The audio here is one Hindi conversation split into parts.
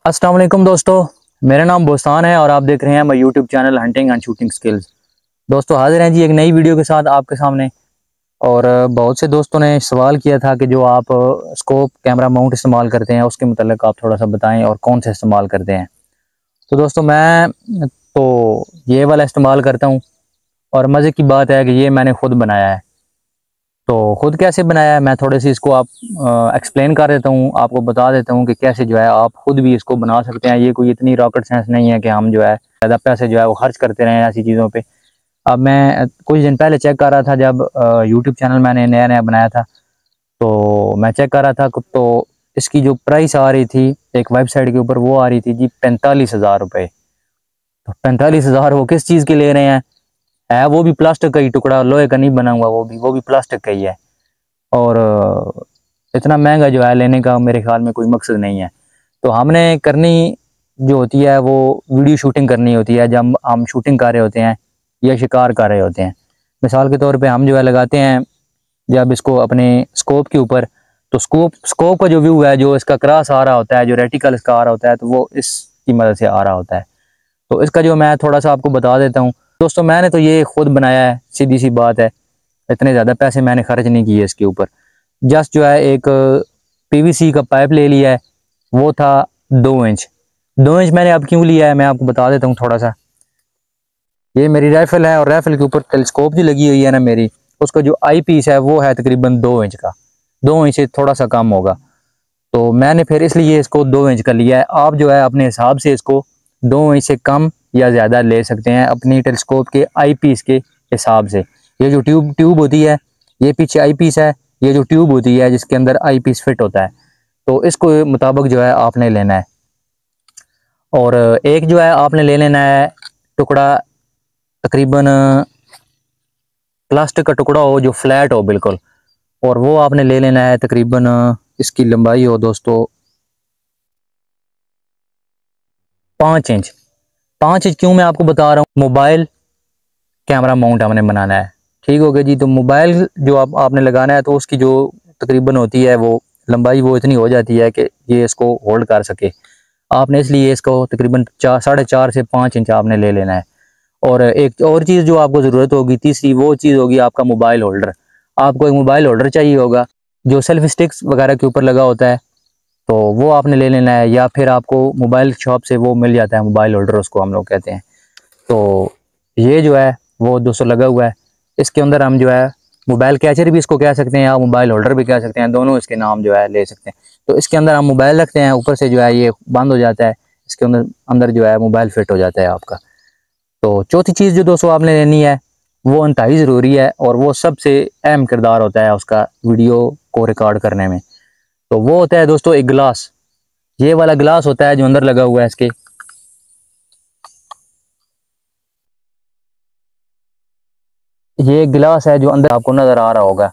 अस्सलाम वालेकुम दोस्तों, मेरा नाम बोस्तान है और आप देख रहे हैं मेरा YouTube channel hunting and shooting skills. दोस्तों हाजिर हैं जी एक नई वीडियो के साथ आपके सामने। और बहुत से दोस्तों ने सवाल किया था कि जो आप स्कोप कैमरा माउंट इस्तेमाल करते हैं उसके मतलब आप थोड़ा सा बताएं और कौन से इस्तेमाल करते हैं। तो दोस्तों मैं तो ये वाला इस्तेमाल करता हूँ और मज़े की बात है कि ये मैंने खुद बनाया है। तो खुद कैसे बनाया है मैं थोड़े सी इसको आप एक्सप्लेन कर देता हूँ, आपको बता देता हूँ कि कैसे जो है आप खुद भी इसको बना सकते हैं। ये कोई इतनी रॉकेट साइंस नहीं है कि हम जो है ज़्यादा पैसे जो है वो खर्च करते रहें ऐसी चीज़ों पे। अब मैं कुछ दिन पहले चेक कर रहा था जब यूट्यूब चैनल मैंने नया नया बनाया था, तो मैं चेक कर रहा था तो इसकी जो प्राइस आ रही थी एक वेबसाइट के ऊपर वो आ रही थी जी 45,000 रुपये। तो 45,000 वो किस चीज़ के ले रहे हैं? है वो भी प्लास्टिक का ही टुकड़ा, लोहे का नहीं बना हुआ, वो भी प्लास्टिक का ही है। और इतना महंगा जो है लेने का मेरे ख्याल में कोई मकसद नहीं है। तो हमने करनी जो होती है वो वीडियो शूटिंग करनी होती है जब हम शूटिंग कर रहे होते हैं या शिकार कर रहे होते हैं। मिसाल के तौर पे हम जो है लगाते हैं जब इसको अपने स्कोप के ऊपर, तो स्कोप का जो व्यू है, जो इसका क्रॉस आ रहा होता है, जो रेटिकल इसका आ रहा होता है, तो वो इसकी मदद से आ रहा होता है। तो इसका जो मैं थोड़ा सा आपको बता देता हूँ। दोस्तों मैंने तो ये खुद बनाया है, सीधी सी बात है, इतने ज़्यादा पैसे मैंने खर्च नहीं किए इसके ऊपर। जस्ट जो है एक पीवीसी का पाइप ले लिया है, वो था 2 इंच। 2 इंच मैंने अब क्यों लिया है मैं आपको बता देता हूँ थोड़ा सा। ये मेरी राइफल है और राइफल के ऊपर टेलीस्कोप जो लगी हुई है ना मेरी, उसका जो आई पीस है वो है तकरीबन 2 इंच का। 2 इंच से थोड़ा सा कम होगा, तो मैंने फिर इसलिए इसको 2 इंच का लिया है। आप जो है अपने हिसाब से इसको 2 इंच से कम या ज़्यादा ले सकते हैं अपनी टेलीस्कोप के आई पीस के हिसाब से। ये जो ट्यूब होती है, ये पीछे आई पीस है, ये जो ट्यूब होती है जिसके अंदर आई पीस फिट होता है, तो इसको मुताबिक जो है आपने लेना है। और एक जो है आपने ले लेना है टुकड़ा, तकरीबन प्लास्टिक का टुकड़ा हो जो फ्लैट हो बिल्कुल, और वो आपने ले लेना है तकरीबन इसकी लंबाई हो दोस्तों 5 इंच। 5 इंच क्यों मैं आपको बता रहा हूँ, मोबाइल कैमरा माउंट हमने बनाना है। ठीक हो गया जी। तो मोबाइल जो आपने लगाना है तो उसकी जो तकरीबन होती है वो लंबाई वो इतनी हो जाती है कि ये इसको होल्ड कर सके। आपने इसलिए इसको तकरीबन 4.5 से 5 इंच आपने ले लेना है। और एक और चीज़ जो आपको ज़रूरत होगी, तीसरी, वो चीज़ होगी आपका मोबाइल होल्डर। आपको एक मोबाइल होल्डर चाहिए होगा जो सेल्फी स्टिक्स वगैरह के ऊपर लगा होता है, तो वो आपने ले लेना है, या फिर आपको मोबाइल शॉप से वो मिल जाता है, मोबाइल होल्डर उसको हम लोग कहते हैं। तो ये जो है वो 200 लगा हुआ है। इसके अंदर हम जो है मोबाइल कैचर भी इसको कह सकते हैं या मोबाइल होल्डर भी कह सकते हैं, दोनों इसके नाम जो है ले सकते हैं। तो इसके अंदर हम मोबाइल रखते हैं, ऊपर से जो है ये बंद हो जाता है, इसके अंदर अंदर जो है मोबाइल फिट हो जाता है आपका। तो चौथी चीज़ जो दोस्तों आपने लेनी है वो इंतहाई ज़रूरी है और वो सबसे अहम किरदार होता है उसका वीडियो को रिकॉर्ड करने में। तो वो होता है दोस्तों एक गिलास। ये वाला गिलास होता है जो अंदर लगा हुआ है इसके। ये गिलास है जो अंदर आपको नज़र आ रहा होगा।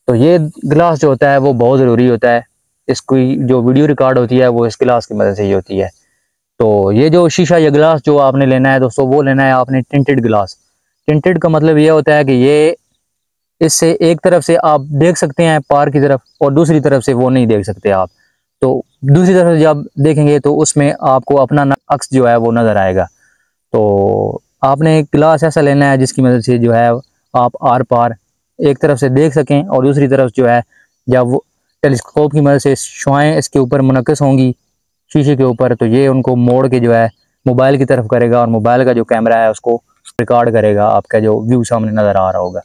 तो ये गिलास जो होता है वो बहुत ज़रूरी होता है। इसकी जो वीडियो रिकॉर्ड होती है वो इस गिलास की मदद से ही होती है। तो ये जो शीशा या गिलास जो आपने लेना है दोस्तों, वो लेना है आपने टिंटेड गिलास। टिंटेड का मतलब ये होता है कि ये इससे एक तरफ से आप देख सकते हैं पार की तरफ और दूसरी तरफ से वो नहीं देख सकते आप। तो दूसरी तरफ से जब देखेंगे तो उसमें आपको अपना अक्स जो है वो नज़र आएगा। तो आपने एक गिलास ऐसा लेना है जिसकी मदद से जो है आप आर पार एक तरफ से देख सकें और दूसरी तरफ जो है जब वो टेलीस्कोप की मदद से शुआएं इसके ऊपर मुनक्किस होंगी शीशे के ऊपर, तो ये उनको मोड़ के जो है मोबाइल की तरफ करेगा और मोबाइल का जो कैमरा है उसको रिकॉर्ड करेगा आपका जो व्यू सामने नज़र आ रहा होगा।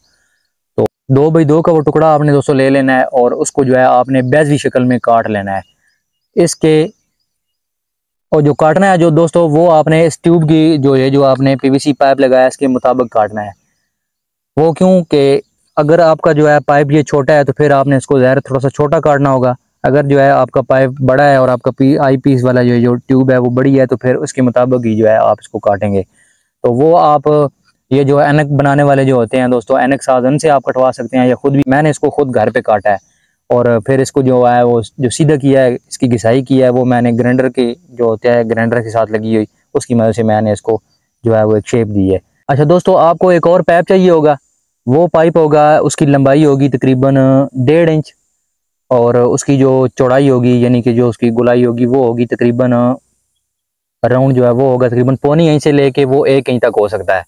तो 2x2 का वो टुकड़ा आपने दोस्तों ले लेना है और उसको जो है आपने बेज की शक्ल में काट लेना है इसके। और जो काटना है जो दोस्तों वो आपने इस ट्यूब की जो आपने पीवीसी पाइप लगाया इसके मुताबिक काटना है। वो क्यों कि अगर आपका जो है पाइप ये छोटा है तो फिर आपने इसको ज़ाहिर थोड़ा सा छोटा काटना होगा। अगर जो है आपका पाइप बड़ा है और आपका आई पीस वाला जो ट्यूब है वो बड़ी है तो फिर उसके मुताबिक ही जो है आप इसको काटेंगे। तो वो आप ये जो एनक बनाने वाले जो होते हैं दोस्तों, एनक साधन से आप कटवा सकते हैं या खुद भी। मैंने इसको खुद घर पे काटा है और फिर इसको जो है वो जो सीधा किया है, इसकी घिसाई की है, वो मैंने ग्राइंडर के जो होता है ग्राइंडर के साथ लगी हुई उसकी मदद से मैंने इसको जो है वो एक शेप दी है। अच्छा दोस्तों, आपको एक और पाइप चाहिए होगा। वो पाइप होगा, उसकी लंबाई होगी तकरीबन 1.5 इंच और उसकी जो चौड़ाई होगी यानी कि जो उसकी गोलाई होगी वो होगी तकरीबन राउंड जो है वो होगा तकरीबन पौनी इंच से लेके वो 1 इंच तक हो सकता है,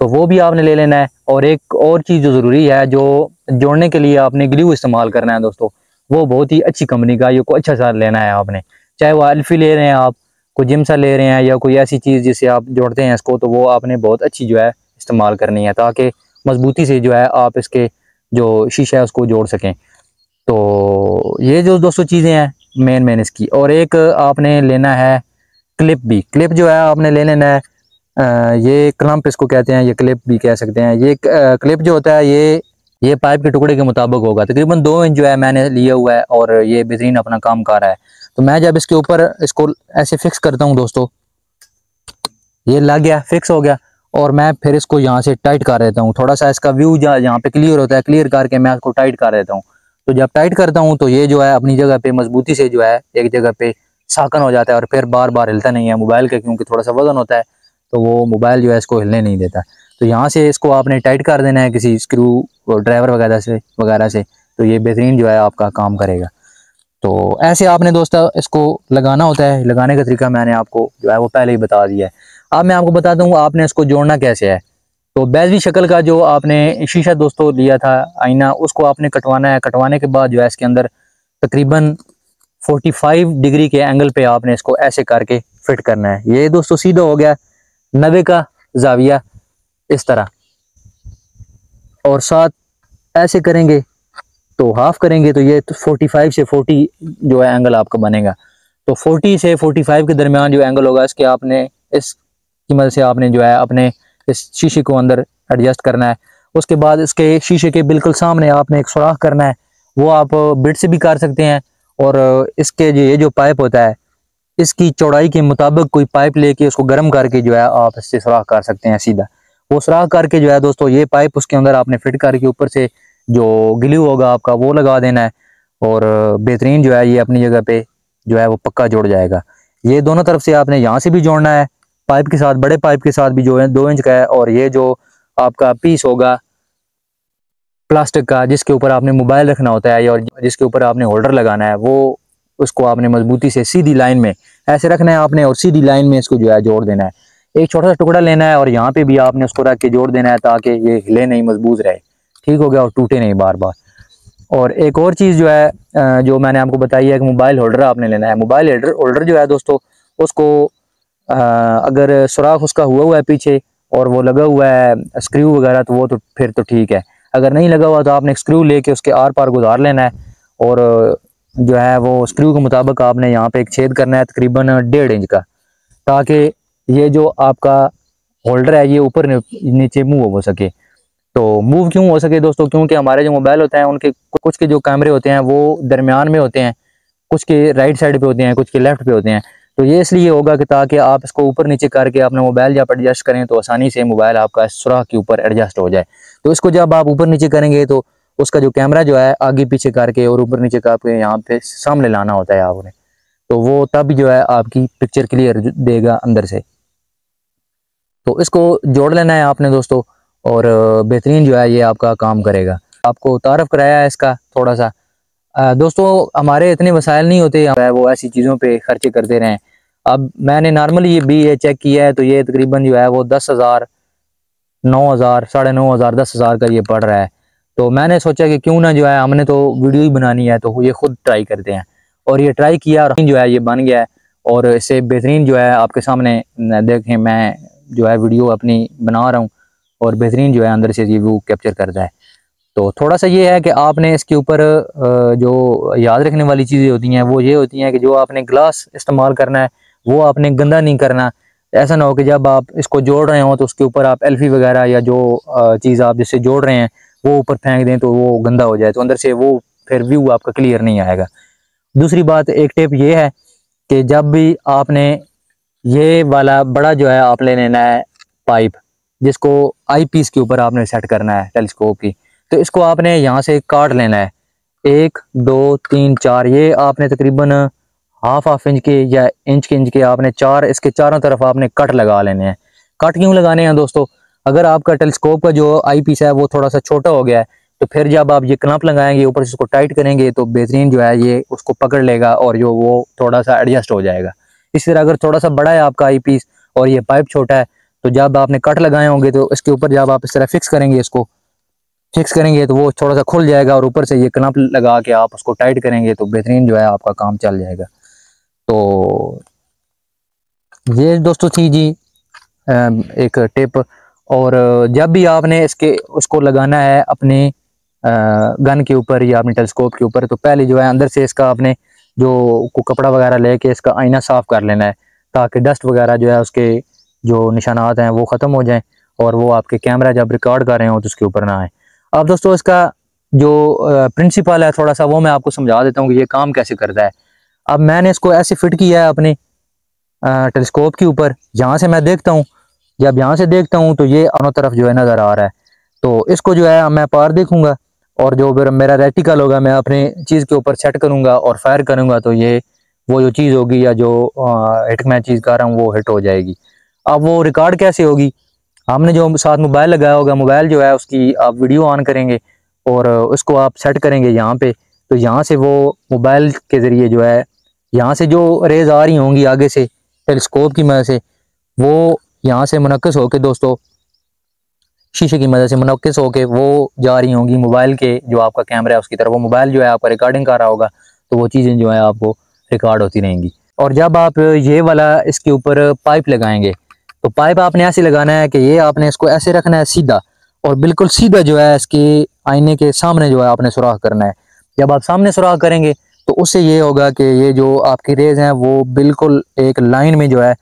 तो वो भी आपने ले लेना है। और एक और चीज़ जो ज़रूरी है, जो जोड़ने के लिए आपने ग्लू इस्तेमाल करना है दोस्तों, वो बहुत ही अच्छी कंपनी का ये कोई अच्छा सा लेना है आपने, चाहे वो अल्फी ले रहे हैं आप, कोई जिमसा ले रहे हैं, या कोई ऐसी चीज़ जिससे आप जोड़ते हैं इसको, तो वो आपने बहुत अच्छी जो है इस्तेमाल करनी है, ताकि मजबूती से जो है आप इसके जो शीशा है उसको जोड़ सकें। तो ये जो दोस्तों चीज़ें हैं मेन इसकी। और एक आपने लेना है क्लिप भी, क्लिप जो है आपने ले लेना है, ये क्लम्प इसको कहते हैं, ये क्लिप भी कह सकते हैं। ये क्लिप जो होता है ये पाइप के टुकड़े के मुताबिक होगा, तकरीबन 2 इंच जो है मैंने लिया हुआ है, और ये बेहतरीन अपना काम कर रहा है। तो मैं जब इसके ऊपर इसको ऐसे फिक्स करता हूँ दोस्तों, ये लग गया, फिक्स हो गया, और मैं फिर इसको यहाँ से टाइट कर देता हूँ। थोड़ा सा इसका व्यू यहाँ पे क्लियर होता है, क्लियर करके मैं इसको टाइट कर देता हूँ। तो जब टाइट करता हूँ तो ये जो है अपनी जगह पे मजबूती से जो है एक जगह पे साकन हो जाता है, और फिर बार बार हिलता नहीं है मोबाइल का, क्योंकि थोड़ा सा वजन होता है, तो वो मोबाइल जो है इसको हिलने नहीं देता। तो यहाँ से इसको आपने टाइट कर देना है किसी स्क्रू ड्राइवर वगैरह से, तो ये बेहतरीन जो है आपका काम करेगा। तो ऐसे आपने दोस्तों इसको लगाना होता है। लगाने का तरीका मैंने आपको जो है वो पहले ही बता दिया है। अब मैं आपको बताता हूँ आपने इसको जोड़ना कैसे है। तो बैजवी शक्ल का जो आपने शीशा दोस्तों लिया था आईना, उसको आपने कटवाना है। कटवाने के बाद जो है इसके अंदर तकरीबन 45 डिग्री के एंगल पे आपने इसको ऐसे करके फिट करना है। ये दोस्तों सीधा हो गया 90 का जाविया इस तरह, और साथ ऐसे करेंगे तो हाफ करेंगे, तो ये 45 से 40 जो है एंगल आपका बनेगा। तो 40 से 45 के दरमियान जो एंगल होगा इसके आपने इसकी मदद से आपने जो है अपने इस शीशे को अंदर एडजस्ट करना है। उसके बाद इसके शीशे के बिल्कुल सामने आपने एक सुराख करना है, वो आप बिट से भी कर सकते हैं, और इसके जो ये जो पाइप होता है इसकी चौड़ाई के मुताबिक कोई पाइप लेके उसको गर्म करके जो है आप इससे सुराख कर सकते हैं सीधा। वो सुराख करके जो है दोस्तों ये पाइप उसके अंदर आपने फिट करके ऊपर से जो ग्लू होगा आपका वो लगा देना है, और बेहतरीन जो है ये अपनी जगह पे जो है वो पक्का जुड़ जाएगा। ये दोनों तरफ से आपने यहाँ से भी जोड़ना है पाइप के साथ, बड़े पाइप के साथ भी जो है 2 इंच का है, और ये जो आपका पीस होगा प्लास्टिक का जिसके ऊपर आपने मोबाइल रखना होता है, और जिसके ऊपर आपने होल्डर लगाना है, वो उसको आपने मजबूती से सीधी लाइन में ऐसे रखना है आपने, और सीधी लाइन में इसको जो है जोड़ देना है। एक छोटा सा टुकड़ा लेना है और यहाँ पे भी आपने उसको रख के जोड़ देना है, ताकि ये हिले नहीं, मजबूत रहे, ठीक हो गया, और टूटे नहीं बार बार। और एक और चीज़ जो है जो मैंने आपको बताई है कि मोबाइल होल्डर आपने लेना है। मोबाइल होल्डर जो है दोस्तों उसको अगर सुराख उसका हुआ है पीछे और वो लगा हुआ है स्क्रू वगैरह, तो वो तो फिर तो ठीक है। अगर नहीं लगा हुआ तो आपने स्क्रू लेके उसके आर पार गुजार लेना है, और जो है वो स्क्रू के मुताबिक आपने यहाँ पे एक छेद करना है तकरीबन 1.5 इंच का, ताकि ये जो आपका होल्डर है ये ऊपर नीचे मूव हो सके। तो मूव क्यों हो सके दोस्तों, क्योंकि हमारे जो मोबाइल होते हैं उनके कुछ के जो कैमरे होते हैं वो दरमियान में होते हैं, कुछ के राइट साइड पे होते हैं, कुछ के लेफ्ट पे होते हैं। तो ये इसलिए होगा कि ताकि आप इसको ऊपर नीचे करके अपने मोबाइल जब एडजस्ट करें तो आसानी से मोबाइल आपका सुराख के ऊपर एडजस्ट हो जाए। तो इसको जब आप ऊपर नीचे करेंगे तो उसका जो कैमरा जो है आगे पीछे करके और ऊपर नीचे करके यहाँ पे सामने लाना होता है आपने, तो वो तब जो है आपकी पिक्चर क्लियर देगा अंदर से। तो इसको जोड़ लेना है आपने दोस्तों, और बेहतरीन जो है ये आपका काम करेगा। आपको तारफ़ कराया है इसका थोड़ा सा। दोस्तों हमारे इतने वसाइल नहीं होते वो ऐसी चीज़ों पे खर्चे करते रहें। अब मैंने नॉर्मली ये चेक किया है, तो ये तकरीबन जो है वो 10,000, 9,000, 9,500, 10,000 का ये पड़ रहा है। तो मैंने सोचा कि क्यों ना जो है हमने तो वीडियो ही बनानी है, तो ये खुद ट्राई करते हैं, और ये ट्राई किया और जो है ये बन गया है। और इससे बेहतरीन जो है आपके सामने देखें, मैं जो है वीडियो अपनी बना रहा हूँ, और बेहतरीन जो है अंदर से ये व्यू कैप्चर करता है। तो थोड़ा सा ये है कि आपने इसके ऊपर जो याद रखने वाली चीज़ें होती हैं वो ये होती हैं कि जो आपने ग्लास इस्तेमाल करना है वो आपने गंदा नहीं करना। ऐसा ना हो कि जब आप इसको जोड़ रहे हो तो उसके ऊपर आप एल्फी वगैरह या जो चीज़ आप जिससे जोड़ रहे हैं वो ऊपर फेंक दें तो वो गंदा हो जाए, तो अंदर से वो फिर व्यू आपका क्लियर नहीं आएगा। दूसरी बात, एक टिप ये है कि जब भी आपने ये वाला बड़ा जो है आप ले लेना है पाइप, जिसको आई पीस के ऊपर आपने सेट करना है टेलीस्कोप की, तो इसको आपने यहाँ से काट लेना है 1, 2, 3, 4, ये आपने तकरीबन हाफ इंच के या इंच के आपने 4 इसके चारों तरफ आपने कट लगा लेने हैं। कट क्यों लगाने हैं दोस्तों, अगर आपका टेलीस्कोप का जो आई पीस है वो थोड़ा सा छोटा हो गया है, तो फिर जब आप ये क्लैंप लगाएंगे ऊपर से उसको टाइट करेंगे तो बेहतरीन जो है ये उसको पकड़ लेगा और जो वो थोड़ा सा एडजस्ट हो जाएगा। इसी तरह अगर थोड़ा सा बड़ा है आपका आई पीस और ये पाइप छोटा है, तो जब आपने कट लगाए होंगे तो इसके ऊपर जब आप इस तरह फिक्स करेंगे, इसको फिक्स करेंगे तो वो थोड़ा सा खुल जाएगा, और ऊपर से ये क्लैंप लगा के आप उसको टाइट करेंगे तो बेहतरीन जो है आपका काम चल जाएगा। तो ये दोस्तों थी जी एक टिप। और जब भी आपने इसके उसको लगाना है अपने गन के ऊपर या अपने टेलीस्कोप के ऊपर, तो पहले जो है अंदर से इसका आपने जो कपड़ा वगैरह लेके इसका आईना साफ़ कर लेना है, ताकि डस्ट वगैरह जो है उसके जो निशानात हैं वो ख़त्म हो जाएं और वो आपके कैमरा जब रिकॉर्ड कर रहे हो तो उसके ऊपर ना आए। अब दोस्तों इसका जो प्रिंसिपल है थोड़ा सा वो मैं आपको समझा देता हूँ कि ये काम कैसे करता है। अब मैंने इसको ऐसे फिट किया है अपने टेलीस्कोप के ऊपर, जहाँ से मैं देखता हूँ, जब यहाँ से देखता हूँ तो ये दोनों तरफ जो है नज़र आ रहा है। तो इसको जो है मैं पार देखूंगा और जो फिर मेरा रेटिकल होगा मैं अपने चीज़ के ऊपर सेट करूंगा और फायर करूंगा, तो ये वो जो चीज़ होगी या जो हिट मैं चीज़ कर रहा हूँ वो हिट हो जाएगी। अब वो रिकॉर्ड कैसे होगी, हमने जो साथ मोबाइल लगाया होगा, मोबाइल जो है उसकी आप वीडियो ऑन करेंगे और उसको आप सेट करेंगे यहाँ पे, तो यहाँ से वो मोबाइल के ज़रिए जो है यहाँ से जो रेज़ आ रही होंगी आगे से टेलीस्कोप की मदद से, वो यहाँ से मुनक्किस होके दोस्तों शीशे की मदद से मुनक्किस होके वो जा रही होंगी मोबाइल के जो आपका कैमरा है उसकी तरफ। वो मोबाइल जो है आपका रिकॉर्डिंग कर रहा होगा, तो वो चीज़ें जो है आपको रिकॉर्ड होती रहेंगी। और जब आप ये वाला इसके ऊपर पाइप लगाएंगे, तो पाइप आपने ऐसे लगाना है कि ये आपने इसको ऐसे रखना है सीधा, और बिल्कुल सीधा जो है इसके आईने के सामने जो है आपने सुराख करना है। जब आप सामने सुराख करेंगे तो उससे ये होगा कि ये जो आपकी रेज़ हैं वो बिल्कुल एक लाइन में जो है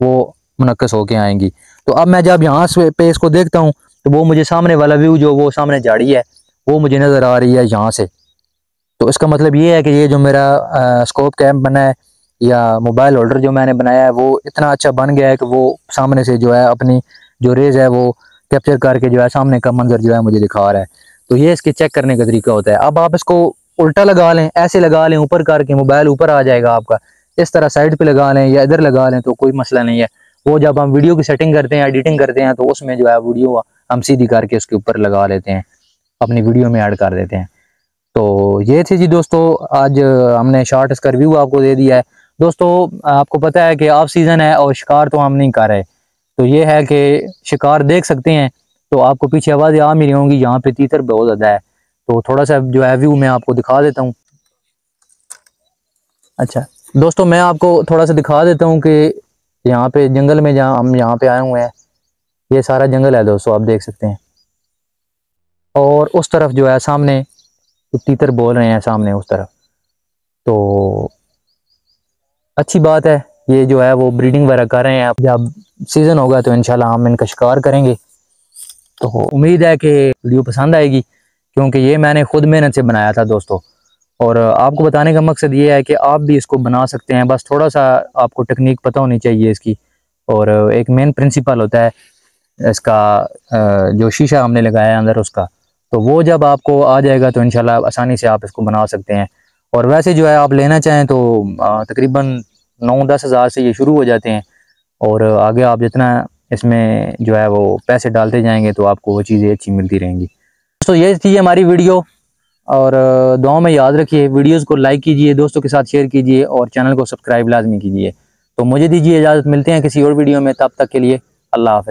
वो मुनक्किस होके आएंगी। तो अब मैं जब यहाँ से पे इसको देखता हूँ तो वो मुझे सामने वाला व्यू जो वो सामने झाड़ी है वो मुझे नज़र आ रही है यहाँ से। तो इसका मतलब ये है कि ये जो मेरा स्कोप कैम बना है या मोबाइल होल्डर जो मैंने बनाया है वो इतना अच्छा बन गया है कि वो सामने से जो है अपनी जो रेज़ है वो कैप्चर करके जो है सामने का मंजर जो है मुझे दिखा रहा है। तो ये इसके चेक करने का तरीका होता है। अब आप इसको उल्टा लगा लें, ऐसे लगा लें ऊपर करके, मोबाइल ऊपर आ जाएगा आपका। इस तरह साइड पे लगा लें या इधर लगा लें तो कोई मसला नहीं है। वो जब हम वीडियो की सेटिंग करते हैं, एडिटिंग करते हैं, तो उसमें जो है वीडियो हम सीधी करके उसके ऊपर लगा लेते हैं, अपनी वीडियो में ऐड कर देते हैं। तो ये थी जी दोस्तों, आज हमने शॉर्ट इसका रिव्यू आपको दे दिया है। दोस्तों आपको पता है कि ऑफ सीज़न है और शिकार तो हम नहीं कर रहे, तो ये है कि शिकार देख सकते हैं। तो आपको पीछे आवाज़ें आ मिली होंगी, यहाँ पे तीतर बहुत ज़्यादा है, तो थोड़ा सा जो है व्यू मैं आपको दिखा देता हूँ। अच्छा दोस्तों, मैं आपको थोड़ा सा दिखा देता हूँ कि यहाँ पे जंगल में जहाँ हम यहाँ पे आए हुए हैं, ये सारा जंगल है दोस्तों, आप देख सकते हैं। और उस तरफ जो है सामने तो तीतर बोल रहे हैं सामने उस तरफ। तो अच्छी बात है, ये जो है वो ब्रीडिंग वगैरह कर रहे हैं। अब जब सीज़न होगा तो इंशाल्लाह हम इनका शिकार करेंगे। तो उम्मीद है कि वीडियो पसंद आएगी, क्योंकि ये मैंने खुद मेहनत से बनाया था दोस्तों। और आपको बताने का मकसद ये है कि आप भी इसको बना सकते हैं, बस थोड़ा सा आपको टेक्निक पता होनी चाहिए इसकी। और एक मेन प्रिंसिपल होता है इसका, जो शीशा हमने लगाया है अंदर उसका, तो वो जब आपको आ जाएगा तो इंशाल्लाह आसानी से आप इसको बना सकते हैं। और वैसे जो है आप लेना चाहें तो तकरीबन 9-10 हज़ार से ये शुरू हो जाते हैं, और आगे आप जितना इसमें जो है वो पैसे डालते जाएंगे तो आपको वो चीज़ें अच्छी मिलती रहेंगी। तो ये थी हमारी वीडियो, और दुआ में याद रखिए, वीडियोस को लाइक कीजिए, दोस्तों के साथ शेयर कीजिए और चैनल को सब्सक्राइब लाजमी कीजिए। तो मुझे दीजिए इजाज़त, मिलते हैं किसी और वीडियो में, तब तक के लिए अल्लाह हाफ़िज़।